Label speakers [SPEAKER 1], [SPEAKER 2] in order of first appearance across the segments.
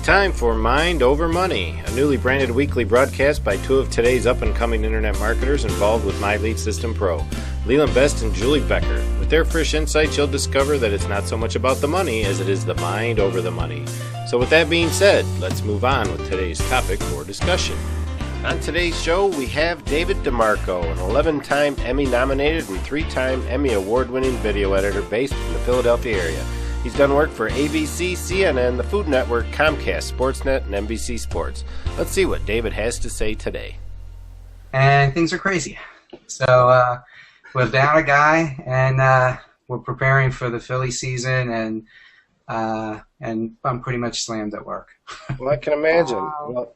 [SPEAKER 1] time for Mind Over Money, a newly branded weekly broadcast by two of today's up-and-coming internet marketers involved with My Lead System Pro, Leland Best and Julie Becker. With their fresh insights, you'll discover that it's not so much about the money as it is the mind over the money. So with that being said, let's move on with today's topic for discussion. On today's show, we have David DeMarco, an 11-time Emmy-nominated and 3-time Emmy Award-winning video editor based in the Philadelphia area. He's done work for ABC, CNN, the Food Network, Comcast, Sportsnet, and NBC Sports. Let's see what David has to say today.
[SPEAKER 2] And things are crazy. So we're down a guy, and we're preparing for the Philly season, and I'm pretty much slammed at work.
[SPEAKER 1] Well, I can imagine. Well,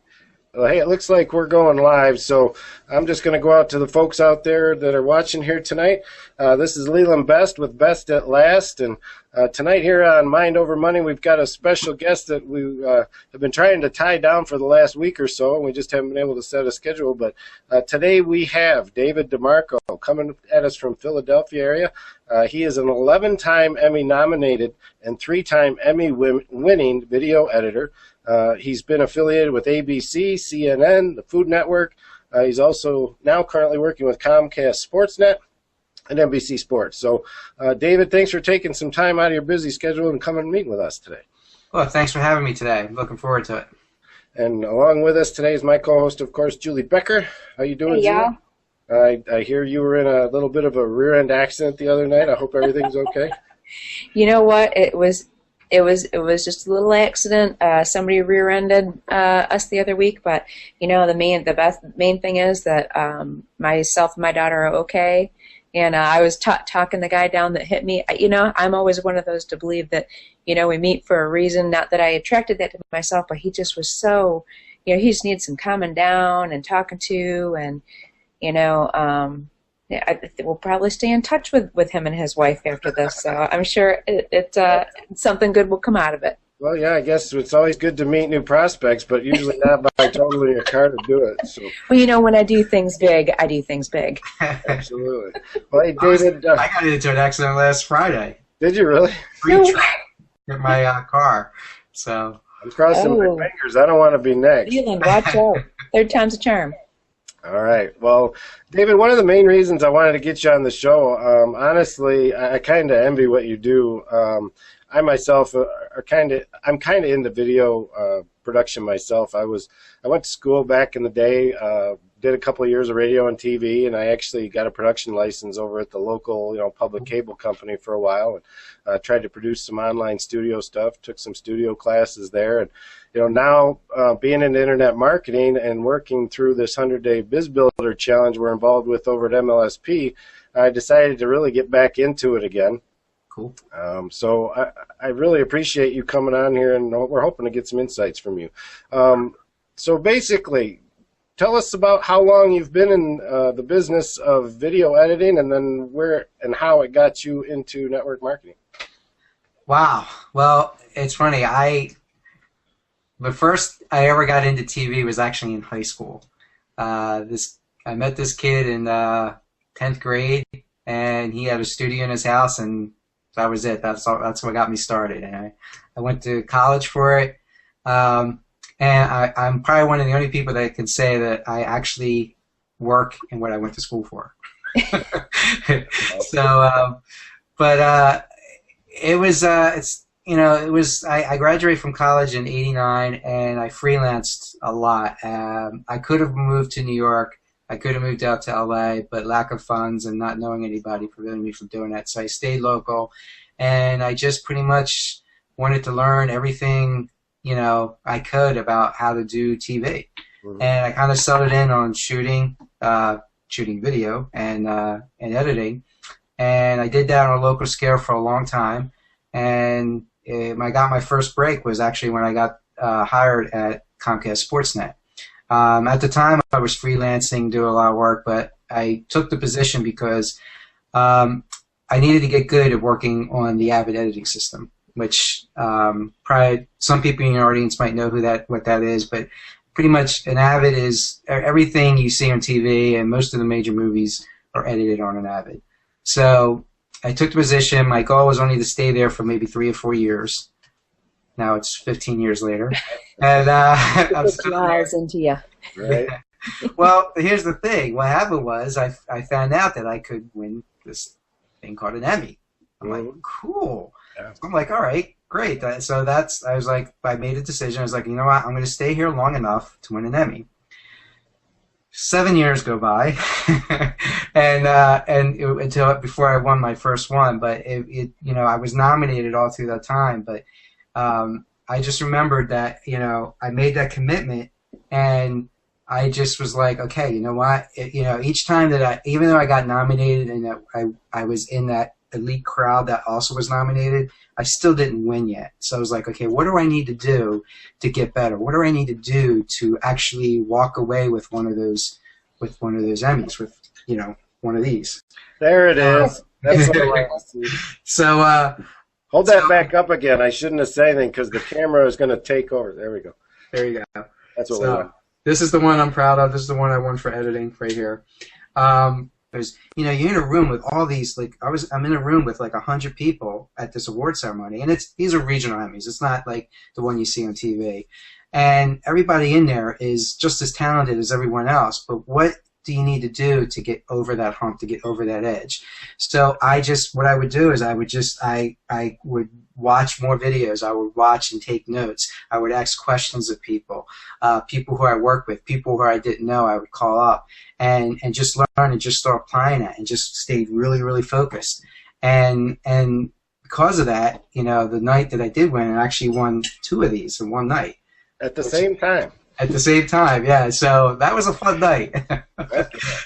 [SPEAKER 1] hey, it looks like we're going live, so I'm just going to go out to the folks out there that are watching here tonight. This is Leland Best with Best at Last, and tonight here on Mind Over Money, we've got a special guest that we have been trying to tie down for the last week or so, and we just haven't been able to set a schedule. But today we have David DeMarco coming at us from Philadelphia area. He is an 11-time Emmy-nominated and 3-time Emmy-winning video editor. He's been affiliated with ABC, CNN, the Food Network. He's also now currently working with Comcast Sportsnet and NBC Sports. So, David, thanks for taking some time out of your busy schedule and coming and meeting with us today.
[SPEAKER 2] Well, thanks for having me today. I'm looking forward to it.
[SPEAKER 1] And along with us today is my co-host, of course, Julie Becker. How you doing, Julie? I hear you were in a little bit of a rear-end accident the other night. I hope everything's okay.
[SPEAKER 3] You know what? It was just a little accident. Somebody rear-ended us the other week, but you know the main thing is that myself and my daughter are okay. And I was talking the guy down that hit me. You know, I'm always one of those to believe that we meet for a reason. Not that I attracted that to myself, but he just was so he just needs some calming down and talking to, and we'll probably stay in touch with him and his wife after this, so I'm sure something good will come out of it.
[SPEAKER 1] Well, yeah, I guess it's always good to meet new prospects, but usually not by totaling a car to do it. So.
[SPEAKER 3] Well, when I do things big, I do things big.
[SPEAKER 1] Absolutely. Well, hey, David.
[SPEAKER 2] I got into an accident last Friday.
[SPEAKER 1] Did you really?
[SPEAKER 2] With my car. So
[SPEAKER 1] I'm crossing my fingers. I don't want to be next.
[SPEAKER 3] Leland, watch out. Third time's a charm.
[SPEAKER 1] All right. Well, David, one of the main reasons I wanted to get you on the show, honestly, I kind of envy what you do. I myself I'm kind of into video production myself. I went to school back in the day, did a couple of years of radio and TV, and I actually got a production license over at the local public cable company for a while, and tried to produce some online studio stuff. Took some studio classes there, and now being in internet marketing and working through this 100-day Biz Builder challenge we're involved with over at MLSP, I decided to really get back into it again.
[SPEAKER 2] Cool.
[SPEAKER 1] So I really appreciate you coming on here, and we're hoping to get some insights from you. So basically, tell us about how long you've been in the business of video editing, and then where and how it got you into network marketing.
[SPEAKER 2] Wow. Well, it's funny. The first I ever got into TV was actually in high school. I met this kid in 10th grade, and he had a studio in his house, and that was it. That's what got me started. And I went to college for it, and I'm probably one of the only people that can say that I actually work in what I went to school for. So, but it was I graduated from college in '89, and I freelanced a lot. I could have moved to New York. I could have moved out to LA, but lack of funds and not knowing anybody prevented me from doing that. So I stayed local, and I just pretty much wanted to learn everything I could about how to do TV. Mm-hmm. And I kind of settled in on shooting video and editing, and I did that on a local scale for a long time. And I got my first break was actually when I got hired at Comcast Sportsnet. At the time, I was freelancing, doing a lot of work, but I took the position because I needed to get good at working on the Avid editing system, which probably some people in your audience might know what that is, but pretty much an Avid is everything you see on TV, and most of the major movies are edited on an Avid. So I took the position. My goal was only to stay there for maybe 3 or 4 years. Now it's 15 years later, and I'm
[SPEAKER 3] It
[SPEAKER 2] still
[SPEAKER 3] flies into you.
[SPEAKER 1] Right.
[SPEAKER 2] well, here's the thing. What happened was I found out that I could win this thing called an Emmy. I'm like, cool.
[SPEAKER 1] Yeah.
[SPEAKER 2] So I'm like, all right, great. I was like, I made a decision. I was like, you know what? I'm going to stay here long enough to win an Emmy. 7 years go by, until before I won my first one. But I was nominated all through that time. But I just remembered that I made that commitment, and I just was like, okay, you know what? Each time that even though I got nominated and that I was in that elite crowd that also was nominated, I still didn't win yet. So I was like, okay, what do I need to do to get better? What do I need to do to actually walk away with one of those Emmys, with one of these?
[SPEAKER 1] There it is. That's what I like to see.
[SPEAKER 2] So
[SPEAKER 1] hold that back up again. I shouldn't have said anything because the camera is going to take over. There we go.
[SPEAKER 2] There you go.
[SPEAKER 1] That's what we want.
[SPEAKER 2] This is the one I'm proud of. This is the one I won for editing right here. There's, you're in a room with all these, I'm in a room with 100 people at this award ceremony, and these are regional Emmys. It's not like the one you see on TV. And everybody in there is just as talented as everyone else, but what do you need to do to get over that hump, to get over that edge? So what I would do is I would watch more videos. I would watch and take notes. I would ask questions of people who I work with, people who I didn't know. I would call up and just learn and just start applying it, and just stayed really, really focused. And because of that, the night that I did win, I actually won 2 of these in one night.
[SPEAKER 1] At the same time.
[SPEAKER 2] At the same time, yeah. So that was a fun night.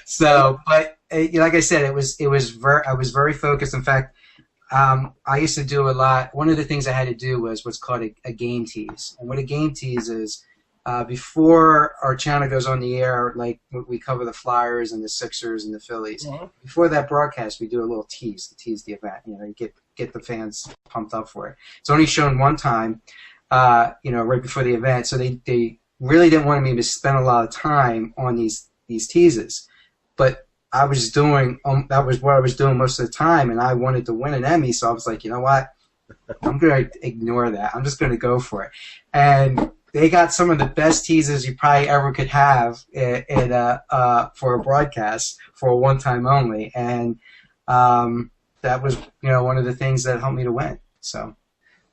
[SPEAKER 2] So, but like I said, I was very focused. In fact, I used to do a lot. One of the things I had to do was what's called a game tease. And what a game tease is, before our channel goes on the air, like we cover the Flyers and the Sixers and the Phillies. Mm-hmm. Before that broadcast, we do a little tease to tease the event. You get the fans pumped up for it. It's only shown one time, right before the event. So they really didn't want me to spend a lot of time on these teases, but I was doing that was what I was doing most of the time, and I wanted to win an Emmy, so I was like, you know what, I'm going to ignore that. I'm just going to go for it. And they got some of the best teases you probably ever could have for a broadcast, for a one time only, and that was one of the things that helped me to win. So.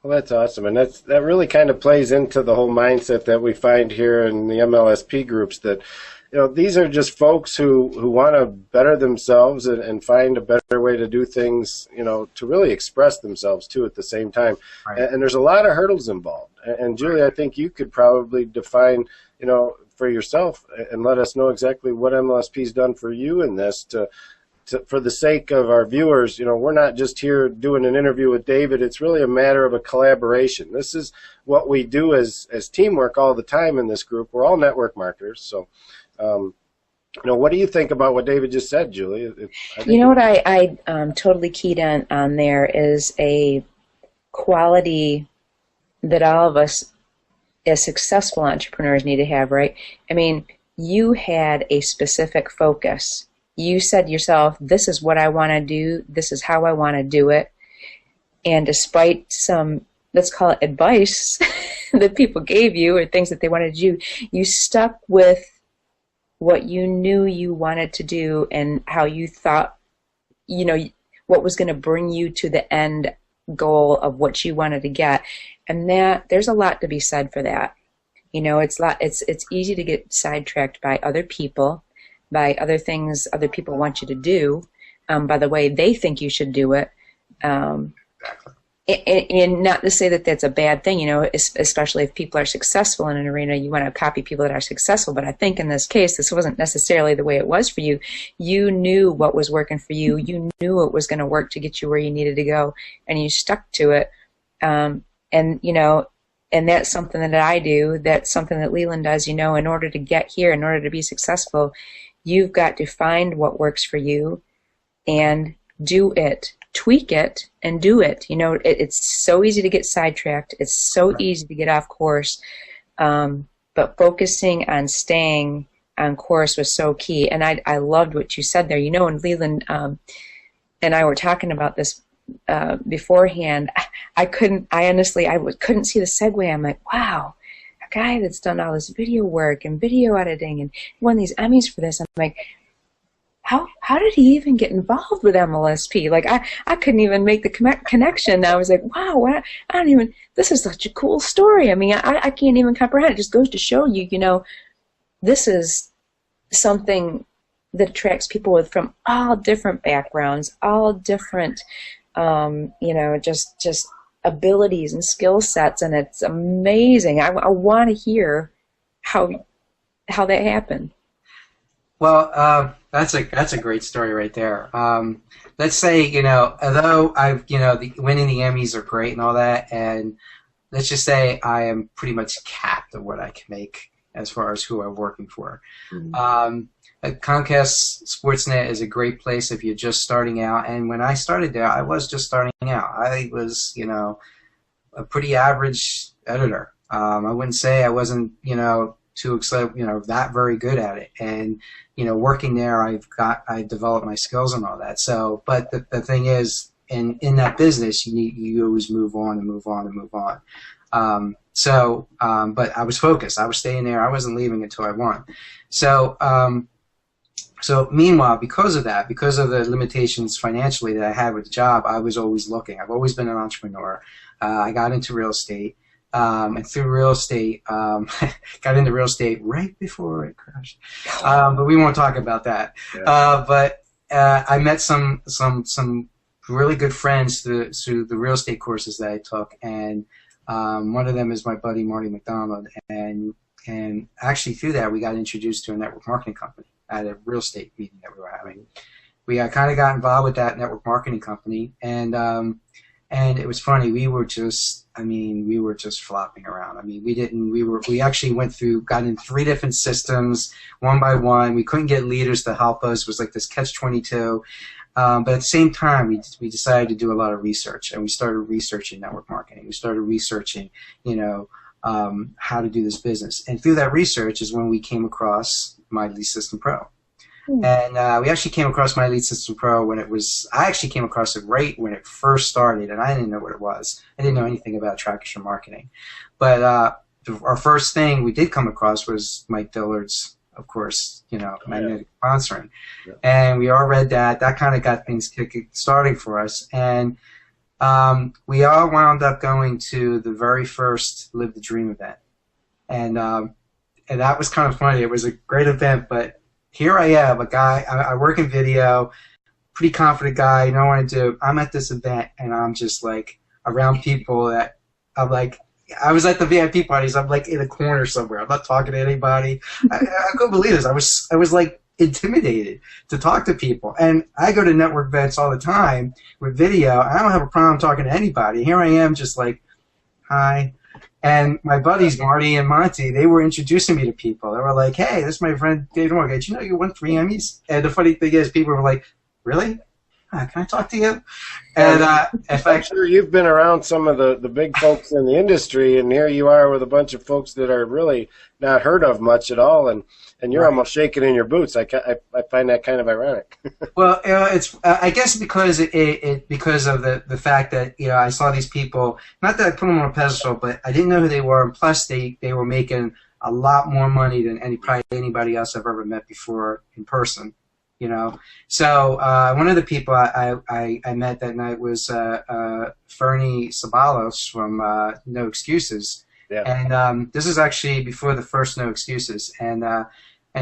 [SPEAKER 1] Well, that's awesome, and that really kind of plays into the whole mindset that we find here in the MLSP groups, that these are just folks who want to better themselves and find a better way to do things, to really express themselves too at the same time. Right. And there's a lot of hurdles involved. And Julie, I think you could probably define, for yourself and let us know exactly what MLSP's done for you in this for the sake of our viewers. We're not just here doing an interview with David. It's really a matter of a collaboration. This is what we do as teamwork all the time in this group. We're all network marketers. So, what do you think about what David just said, Julie?
[SPEAKER 3] What I totally keyed on there is a quality that all of us as successful entrepreneurs need to have, right? I mean, you had a specific focus. You said yourself, this is what I want to do, this is how I want to do it. And despite some, let's call it advice that people gave you or things that they wanted to do, you stuck with what you knew you wanted to do and how you thought, what was going to bring you to the end goal of what you wanted to get. And that there's a lot to be said for that. It's easy to get sidetracked by other people, by other things other people want you to do, by the way they think you should do it.
[SPEAKER 2] Exactly.
[SPEAKER 3] And not to say that that's a bad thing, especially if people are successful in an arena, you want to copy people that are successful. But I think in this case, this wasn't necessarily the way it was for you. You knew what was working for you. You knew it was going to work to get you where you needed to go, and you stuck to it. And that's something that I do. That's something that Leland does. In order to get here, in order to be successful, you've got to find what works for you and do it, tweak it, and do it. It's so easy to get sidetracked. It's so easy to get off course. But focusing on staying on course was so key. And I loved what you said there. And Leland and I were talking about this beforehand, I honestly couldn't see the segue. I'm like, wow, a guy that's done all this video work and video editing and won these Emmys for this. I'm like, how did he even get involved with MLSP? Like, I couldn't even make the connection. I was like, wow, this is such a cool story. I mean, I can't even comprehend. It just goes to show you, this is something that attracts people from all different backgrounds, all different, just abilities and skill sets, and it's amazing. I want to hear how that happened.
[SPEAKER 2] Well, that's a great story right there. Let's say, although winning the Emmys are great and all that, and let's just say I am pretty much capped of what I can make as far as who I'm working for. Mm-hmm. Comcast Sportsnet is a great place if you're just starting out, and when I started there, I was just starting out. I was, a pretty average editor. I wouldn't say I wasn't, too excited, that very good at it. And, working there, I developed my skills and all that. So, but the thing is, in that business, you always move on and move on and move on. But I was focused. I was staying there. I wasn't leaving until I won. So meanwhile, because of the limitations financially that I had with the job, I was always looking. I've always been an entrepreneur. I got into real estate. And through real estate, got into real estate right before it crashed. But we won't talk about that. Yeah. But I met some really good friends through the real estate courses that I took, and one of them is my buddy Marty McDonald, and actually through that we got introduced to a network marketing company at a real estate meeting that we were having. We kind of got involved with that network marketing company, and it was funny. We were just flopping around. I mean, we actually got in 3 different systems, one by one. We couldn't get leaders to help us. It was like this catch-22. But at the same time, we decided to do a lot of research, and we started researching network marketing. We started researching, how to do this business. And through that research is when we came across My Lead System Pro. And we actually came across My Lead System Pro I actually came across it right when it first started, and I didn't know what it was. I didn't know anything about traction marketing. But our first thing we did come across was Mike Dillard's, of course, magnetic sponsoring. Yeah. And we all read that. That kind of got things starting for us. And we all wound up going to the very first Live the Dream event. And that was kind of funny. It was a great event, but here I am, a guy, I work in video, pretty confident guy, you know what I do. I'm at this event, and I'm just like around people that I'm like, I was at the VIP parties, I'm like in a corner somewhere. I'm not talking to anybody. I couldn't believe this. I was like intimidated to talk to people. And I go to network events all the time with video. I don't have a problem talking to anybody. Here I am just like, hi. And my buddies, Marty and Monty, they were introducing me to people. They were like, hey, this is my friend Dave DeMarco. Did you know you won 3 Emmys? And the funny thing is, people were like, really? Can I talk to you? And
[SPEAKER 1] I'm sure you've been around some of the big folks in the industry, and here you are with a bunch of folks that are really not heard of much at all, and you're right. Almost shaking in your boots. I find that kind of ironic.
[SPEAKER 2] Well, it's I guess because because of the fact that I saw these people. Not that I put them on a pedestal, but I didn't know who they were, and plus they were making a lot more money than probably anybody else I've ever met before in person. So one of the people I met that night was Fernie Sabalos from No Excuses. Yeah. And this is actually before the first No Excuses, and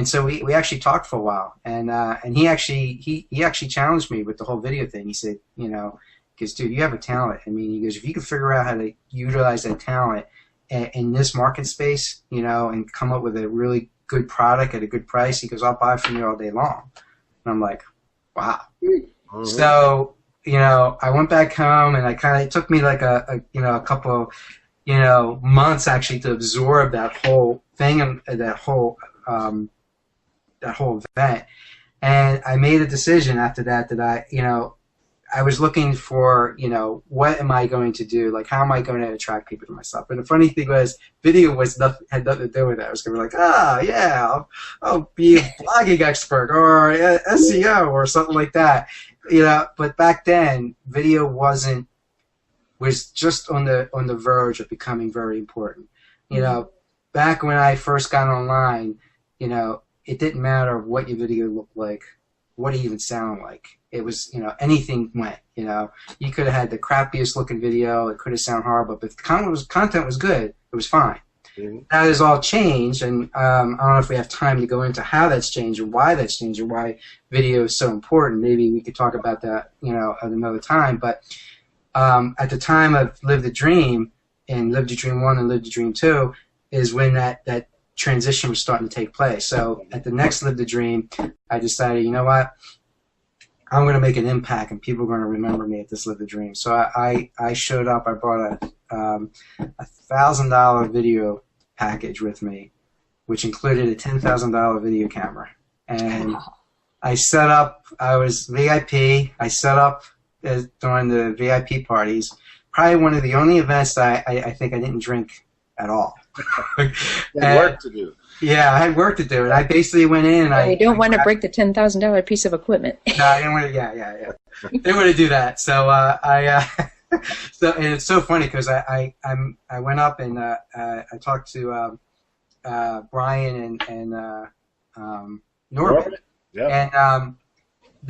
[SPEAKER 2] so we actually talked for a while, and he actually challenged me with the whole video thing. He said, because dude, you have a talent. I mean, he goes, if you can figure out how to utilize that talent in this market space, and come up with a really good product at a good price, he goes, I'll buy from you all day long. And I'm like, wow. Mm-hmm. So, I went back home, and it took me like a couple, months actually to absorb that whole thing and that whole event. And I made a decision after that I was looking for, what am I going to do? Like, how am I going to attract people to myself? And the funny thing was, video had nothing to do with that. I was going to be like, yeah, I'll be a blogging expert or SEO or something like that. But back then, video was just on the verge of becoming very important. Back when I first got online, it didn't matter what your video looked like, what it even sounded like. It was, anything went. You could have had the crappiest looking video. It could have sounded horrible, but if the content was good, it was fine. Mm-hmm. That has all changed, and I don't know if we have time to go into how that's changed or why that's changed or why video is so important. Maybe we could talk about that, at another time. But at the time of Live the Dream, and Live the Dream 1 and Live the Dream 2, is when that transition was starting to take place. So at the next Live the Dream, I decided, you know what? I'm going to make an impact, and people are going to remember me at this Live the Dream. So I showed up. I brought a $1,000 video package with me, which included a $10,000 video camera. And I set up. I was VIP. I set up during the VIP parties. Probably one of the only events that I think I didn't drink at all.
[SPEAKER 1] Work to do.
[SPEAKER 2] Yeah, I had work to do, and I basically went in. And
[SPEAKER 3] you don't want to break the $10,000 piece of equipment.
[SPEAKER 2] No, I didn't want to. Yeah. Didn't want to do that. So so and it's so funny because I went up and I talked to Brian and Norbert. Yeah.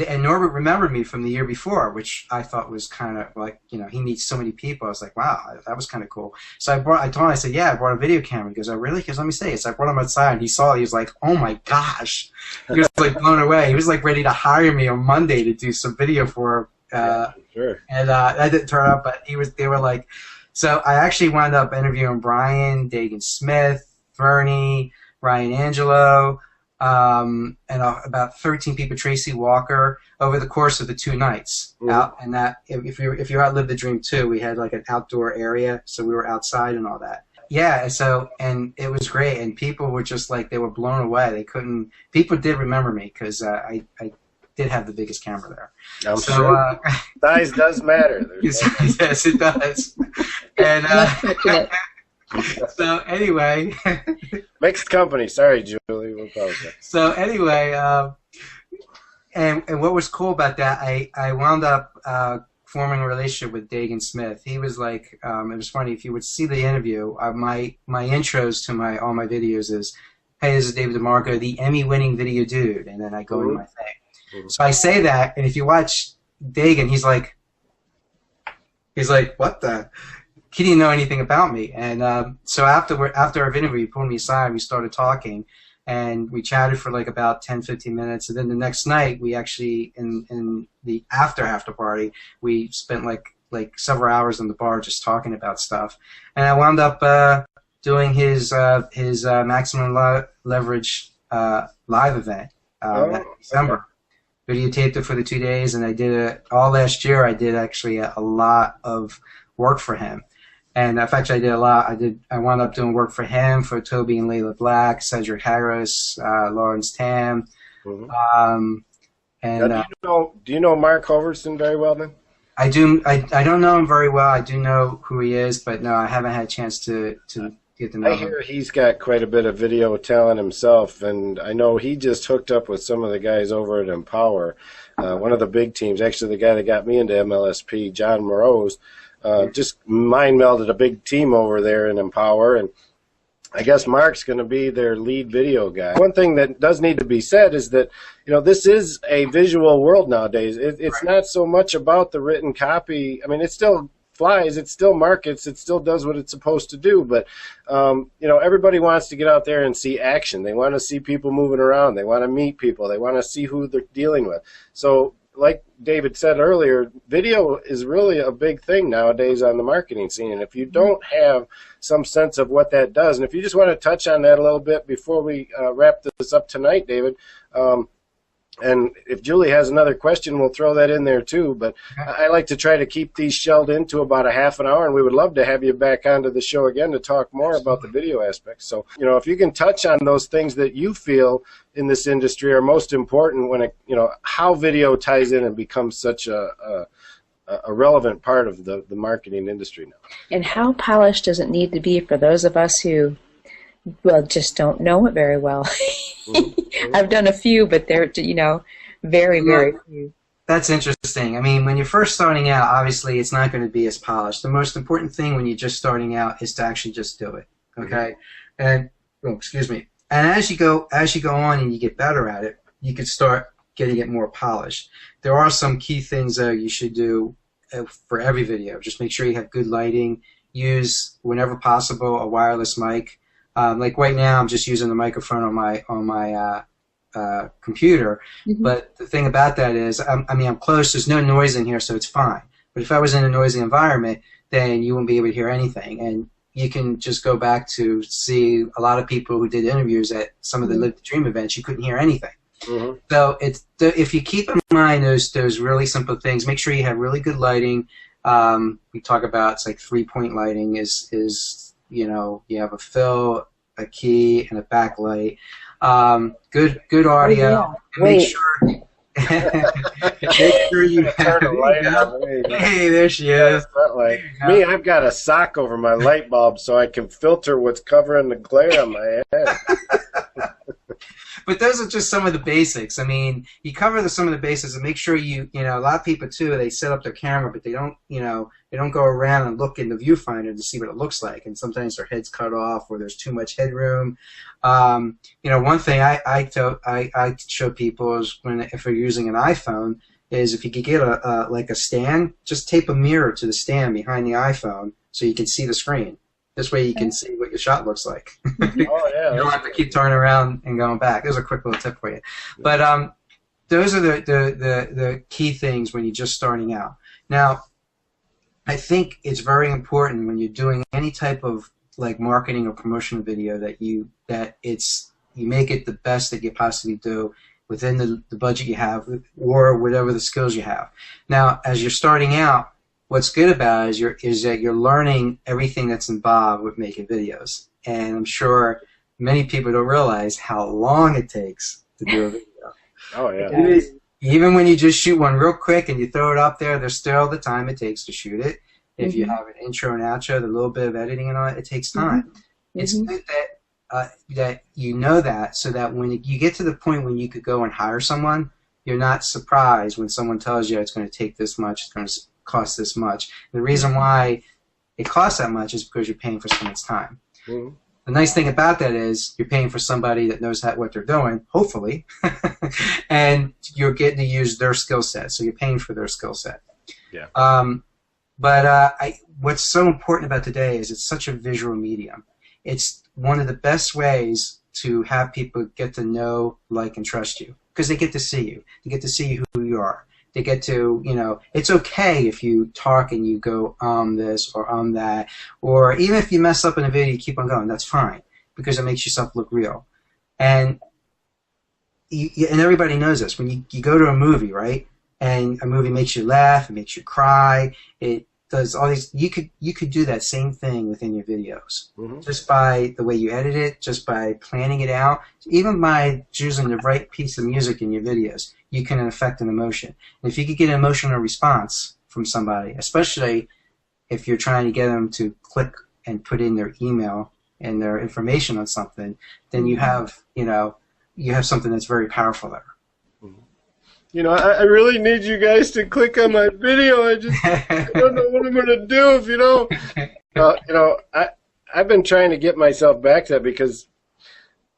[SPEAKER 2] And Norbert remembered me from the year before, which I thought was kind of like, he meets so many people. I was like, wow, that was kind of cool. So I told him, I said, yeah, I brought a video camera. He goes, oh, really? He goes, let me see. So I brought him outside, and he saw it. He was like, oh, my gosh. He was like blown away. He was like ready to hire me on Monday to do some video for him.
[SPEAKER 1] Sure.
[SPEAKER 2] And that didn't turn up, but they were like, so I actually wound up interviewing Brian, Dagan Smith, Vernie, Ryan Angelo, and about 13 people, Tracy Walker, over the course of the 2 nights. Mm-hmm. Out, and that if you're out Live the Dream 2, we had like an outdoor area, so we were outside and all that. Yeah, so and it was great, and people were just like, they were blown away. People did remember me because I did have the biggest camera there.
[SPEAKER 1] I'm sure. Size does matter.
[SPEAKER 2] Yes, it does. And so anyway,
[SPEAKER 1] mixed company. Sorry, Julie. We'll apologize.
[SPEAKER 2] So anyway, and what was cool about that, I wound up forming a relationship with Dagan Smith. He was like, it was funny, if you would see the interview, my intros to all my videos is, hey, this is David DeMarco, the Emmy-winning video dude, and then I go into my thing. Mm-hmm. So I say that, and if you watch Dagan, he's like, what the? He didn't know anything about me, and so after our interview, he pulled me aside. We started talking, and we chatted for like about 10-15 minutes. And then the next night, we actually in the after party, we spent like several hours in the bar just talking about stuff. And I wound up doing his maximum leverage live event that December. Okay. Videotaped it for the 2 days, and I did it all last year. I did actually a lot of work for him. And in fact, I did a lot. I wound up doing work for him, for Toby and Layla Black, Cedric Harris, Lawrence Tam. Mm-hmm. And
[SPEAKER 1] now, do you know Mark Hoverson very well then?
[SPEAKER 2] I do. I don't know him very well. I do know who he is, but no, I haven't had a chance to get to know him.
[SPEAKER 1] I hear he's got quite a bit of video talent himself, and I know he just hooked up with some of the guys over at Empower, one of the big teams. Actually, the guy that got me into MLSP, John Morose. Just mind melded a big team over there in Empower, and I guess Mark's going to be their lead video guy. One thing that does need to be said is that, this is a visual world nowadays. It's not so much about the written copy. I mean, it still flies, it still markets, it still does what it's supposed to do, but, everybody wants to get out there and see action. They want to see people moving around. They want to meet people. They want to see who they're dealing with. So, like David said earlier, video is really a big thing nowadays on the marketing scene. And if you don't have some sense of what that does, and if you just want to touch on that a little bit before we wrap this up tonight, David, and if Julie has another question, we'll throw that in there too. But I like to try to keep these shelled into about a half an hour, and we would love to have you back onto the show again to talk more about the video aspects. So, if you can touch on those things that you feel in this industry are most important when it, how video ties in and becomes such a relevant part of the marketing industry now. And
[SPEAKER 3] how polished does it need to be for those of us who, just don't know it very well? Mm-hmm. I've done a few, but they're, very, very few.
[SPEAKER 2] That's interesting. I mean, when you're first starting out, obviously it's not going to be as polished. The most important thing when you're just starting out is to actually just do it. Okay? And excuse me. And as you go on and you get better at it, you can start getting it more polished. There are some key things though you should do for every video. Just make sure you have good lighting. Use, whenever possible, a wireless mic. Like right now, I'm just using the microphone on my computer. But the thing about that is, I'm close. There's no noise in here, so it's fine. But if I was in a noisy environment, then you wouldn't be able to hear anything. And you can just go back to see a lot of people who did interviews at some of the Live the Dream events. You couldn't hear anything. So if you keep in mind those really simple things, make sure you have really good lighting. We talk about, it's like 3-point lighting is you have a fill, a key, and a backlight. Good audio. Make sure. Make sure you
[SPEAKER 1] turn the light on.
[SPEAKER 2] Hey, there she is.
[SPEAKER 1] Me, I've got a sock over my light bulb so I can filter what's covering the glare on my head.
[SPEAKER 2] But those are just some of the basics. I mean, you cover some of the basics and make sure a lot of people too, they set up their camera, but they don't go around and look in the viewfinder to see what it looks like. And sometimes their head's cut off or there's too much headroom. One thing I show people is if you're using an iPhone is if you could get a stand, just tape a mirror to the stand behind the iPhone so you can see the screen. This way you can see what your shot looks like.
[SPEAKER 1] Oh, yeah.
[SPEAKER 2] You don't have to keep turning around and going back. There's a quick little tip for you. But those are the key things when you're just starting out. Now, I think it's very important when you're doing any type of like marketing or promotional video that you make it the best that you possibly do within the budget you have or whatever the skills you have. Now, as you're starting out, what's good about it is that you're learning everything that's involved with making videos. And I'm sure many people don't realize how long it takes to do a video.
[SPEAKER 1] Oh, yeah.
[SPEAKER 2] Even when you just shoot one real quick and you throw it up there, there's still the time it takes to shoot it. If you have an intro and outro, the little bit of editing and all that, it takes time. It's good that you know that, so that when you get to the point when you could go and hire someone, you're not surprised when someone tells you it's going to take this much, it's going to cost this much. The reason why it costs that much is because you're paying for someone's time. The nice thing about that is you're paying for somebody that knows what they're doing, hopefully, and you're getting to use their skill set, so you're paying for their skill set.
[SPEAKER 1] Yeah.
[SPEAKER 2] But what's so important about today is it's such a visual medium. It's one of the best ways to have people get to know, like, and trust you, because they get to see you. They get to see who you are. They get to, it's okay if you talk and you go this or that, or even if you mess up in a video, you keep on going. That's fine, because it makes yourself look real. And everybody knows this. When you go to a movie, right, and a movie makes you laugh, it makes you cry, it does all these. You could do that same thing within your videos, just by the way you edit it, just by planning it out, even by choosing the right piece of music in your videos. You can affect an emotion. And if you could get an emotional response from somebody, especially if you're trying to get them to click and put in their email and their information on something, then you have something that's very powerful there.
[SPEAKER 1] I really need you guys to click on my video. I don't know what I'm going to do if you don't. I've been trying to get myself back to that because,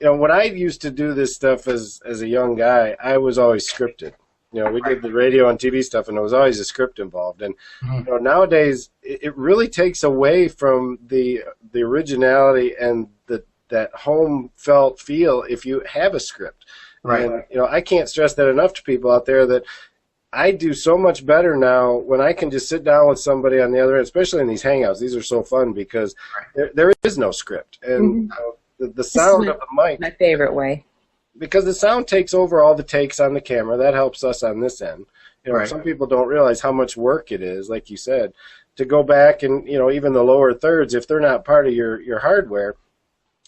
[SPEAKER 1] when I used to do this stuff as a young guy, I was always scripted. We did the radio and TV stuff, and there was always a script involved. And nowadays, it really takes away from the originality and that home felt feel if you have a script. Right. And, I can't stress that enough to people out there that I do so much better now when I can just sit down with somebody on the other end, especially in these hangouts. These are so fun because there is no script. And the sound of the mic.
[SPEAKER 3] My favorite way.
[SPEAKER 1] Because the sound takes over all the takes on the camera. That helps us on this end. Some people don't realize how much work it is, like you said, to go back and, even the lower thirds, if they're not part of your hardware,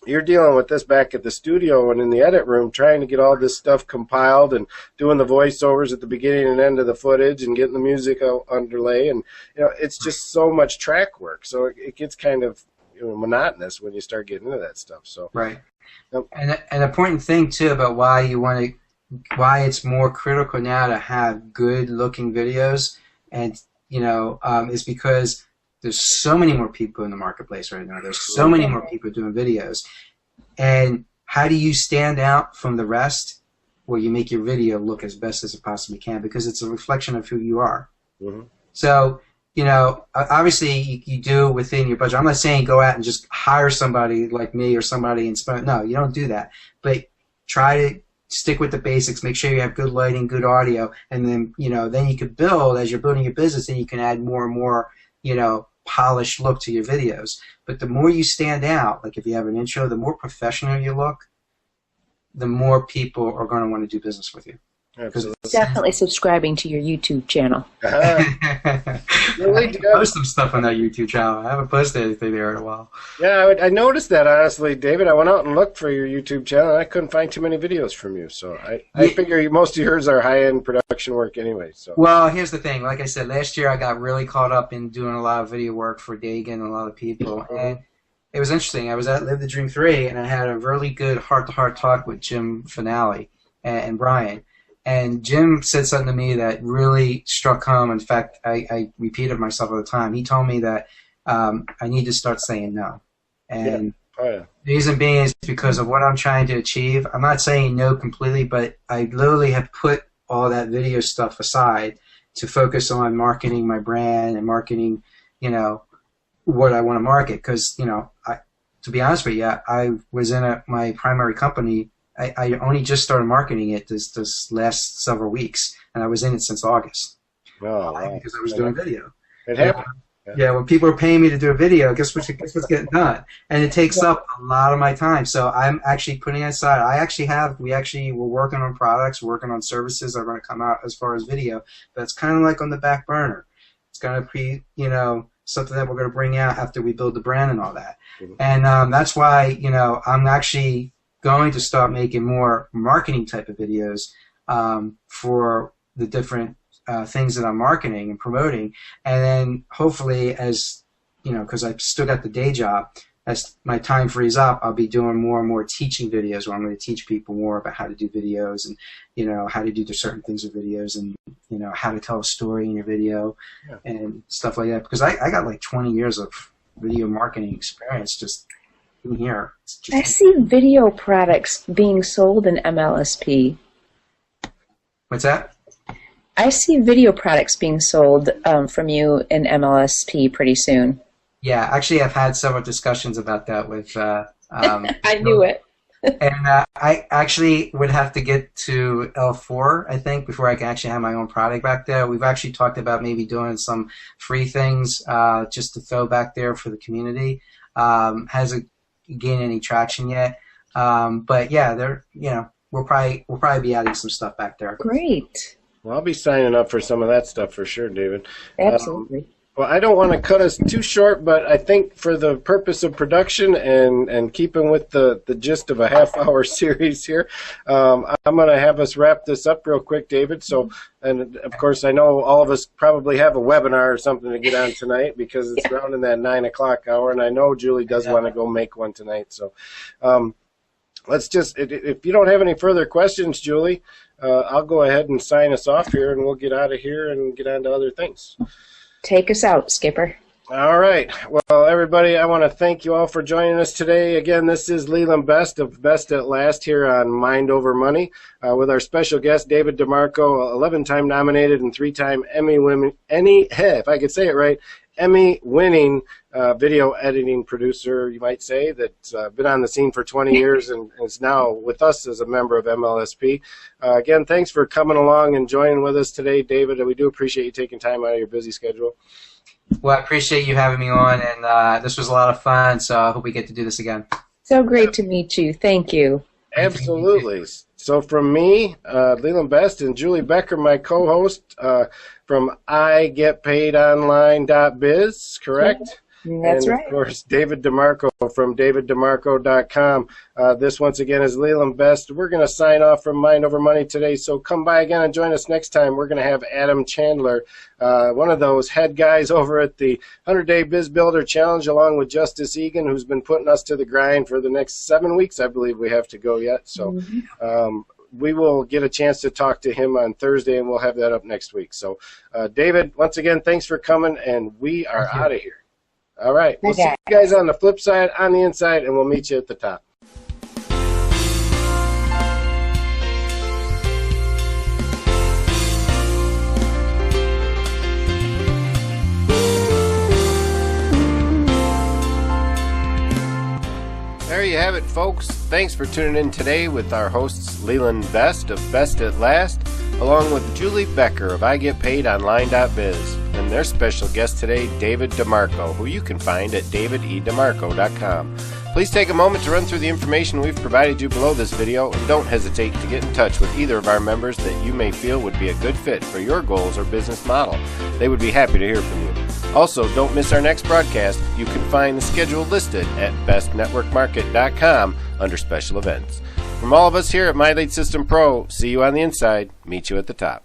[SPEAKER 1] you're dealing with this back at the studio and in the edit room, trying to get all this stuff compiled and doing the voiceovers at the beginning and end of the footage and getting the music underlay. And, it's just so much track work. So it gets kind of monotonous when you start getting into that stuff. So
[SPEAKER 2] right. Yep. And an important thing, too, about why you want to why it's more critical now to have good-looking videos, and is because there's so many more people in the marketplace right now. There's so many more people doing videos, and how do you stand out from the rest? Well, you make your video look as best as it possibly can because it's a reflection of who you are. Mm-hmm. So, obviously you do within your budget. I'm not saying go out and just hire somebody like me or somebody and spend. No, you don't do that. But try to stick with the basics. Make sure you have good lighting, good audio, and then then you can build as you're building your business, and you can add more and more polished look to your videos. But the more you stand out, like if you have an intro, the more professional you look, the more people are going to want to do business with you.
[SPEAKER 3] Definitely subscribing to your YouTube channel.
[SPEAKER 2] Really? I post some stuff on that YouTube channel. I haven't posted anything there in a while.
[SPEAKER 1] Yeah, I noticed that, honestly, David. I went out and looked for your YouTube channel, and I couldn't find too many videos from you. So I figure most of yours are high-end production work anyway. So.
[SPEAKER 2] Well, here's the thing. Like I said, last year I got really caught up in doing a lot of video work for Dagan and a lot of people. And it was interesting. I was at Live the Dream 3, and I had a really good heart-to-heart talk with Jim Finale and Brian. And Jim said something to me that really struck home. In fact, I repeated myself all the time. He told me that I need to start saying no. And the reason being is because of what I'm trying to achieve. I'm not saying no completely, but I literally have put all that video stuff aside to focus on marketing my brand and marketing, what I want to market. Because, to be honest with you, I was in my primary company. I only just started marketing it this last several weeks, and I was in it since August.
[SPEAKER 1] Oh, wow.
[SPEAKER 2] Because I was doing video.
[SPEAKER 1] It happened.
[SPEAKER 2] Yeah, when people are paying me to do a video, guess what's getting done? And it takes up a lot of my time. So I'm actually putting it aside. We're working on products, working on services that are going to come out as far as video, but it's kind of like on the back burner. It's going to be, something that we're going to bring out after we build the brand and all that. Mm-hmm. And that's why, I'm actually going to start making more marketing type of videos for the different things that I'm marketing and promoting, and then hopefully, as because I've still got the day job, as my time frees up, I'll be doing more and more teaching videos where I'm going to teach people more about how to do videos and how to do certain things with videos and how to tell a story in your video and stuff like that. Because I got like 20 years of video marketing experience just in here.
[SPEAKER 3] I see video products being sold in MLSP.
[SPEAKER 2] What's that?
[SPEAKER 3] I see video products being sold from you in MLSP pretty soon.
[SPEAKER 2] Yeah, actually, I've had several discussions about that with.
[SPEAKER 3] I knew it.
[SPEAKER 2] And I actually would have to get to L4, I think, before I can actually have my own product back there. We've actually talked about maybe doing some free things just to throw back there for the community. Hasn't gained any traction yet, but yeah, we'll probably be adding some stuff back there.
[SPEAKER 3] Great.
[SPEAKER 1] Well, I'll be signing up for some of that stuff for sure, David.
[SPEAKER 3] Absolutely.
[SPEAKER 1] Well, I don't want to cut us too short, but I think for the purpose of production and keeping with the gist of a half-hour series here, I'm going to have us wrap this up real quick, David. So, and of course, I know all of us probably have a webinar or something to get on tonight because it's around in that 9 o'clock hour, and I know Julie does want to go make one tonight. So, let's just, if you don't have any further questions, Julie, I'll go ahead and sign us off here, and we'll get out of here and get on to other things.
[SPEAKER 3] Take us out, Skipper.
[SPEAKER 1] All right. Well, everybody, I want to thank you all for joining us today. Again, this is Leland Best of Best at Last here on Mind Over Money with our special guest, David DeMarco, 11-time nominated and 3-time if I could say it right, Emmy-winning video editing producer, you might say, that's been on the scene for 20 years and is now with us as a member of MLSP. Again, thanks for coming along and joining with us today, David. We do appreciate you taking time out of your busy schedule.
[SPEAKER 2] Well, I appreciate you having me on, and this was a lot of fun, so I hope we get to do this again.
[SPEAKER 3] So great to meet you. Thank you.
[SPEAKER 1] Absolutely. So from me, Leland Best, and Julie Becker, my co-host from IGetPaidOnline.biz, correct?
[SPEAKER 3] That's
[SPEAKER 1] and
[SPEAKER 3] right.
[SPEAKER 1] Of course, David DeMarco from DavidDeMarco.com. This, once again, is Leland Best. We're going to sign off from Mind Over Money today, so come by again and join us next time. We're going to have Adam Chandler, one of those head guys over at the 100-Day Biz Builder Challenge, along with Justice Egan, who's been putting us to the grind for the next 7 weeks. I believe we have to go yet. So we will get a chance to talk to him on Thursday, and we'll have that up next week. So, David, once again, thanks for coming, and we are out of here. All right. We'll see you guys on the flip side, on the inside, and we'll meet you at the top. There you have it, folks. Thanks for tuning in today with our hosts Leland Best of Best at Last, along with Julie Becker of IGetPaidOnline.biz, and their special guest today, David DeMarco, who you can find at davidedemarco.com. Please take a moment to run through the information we've provided you below this video, and don't hesitate to get in touch with either of our members that you may feel would be a good fit for your goals or business model. They would be happy to hear from you. Also, don't miss our next broadcast. You can find the schedule listed at bestnetworkmarket.com under special events. From all of us here at My Lead System Pro, see you on the inside, meet you at the top.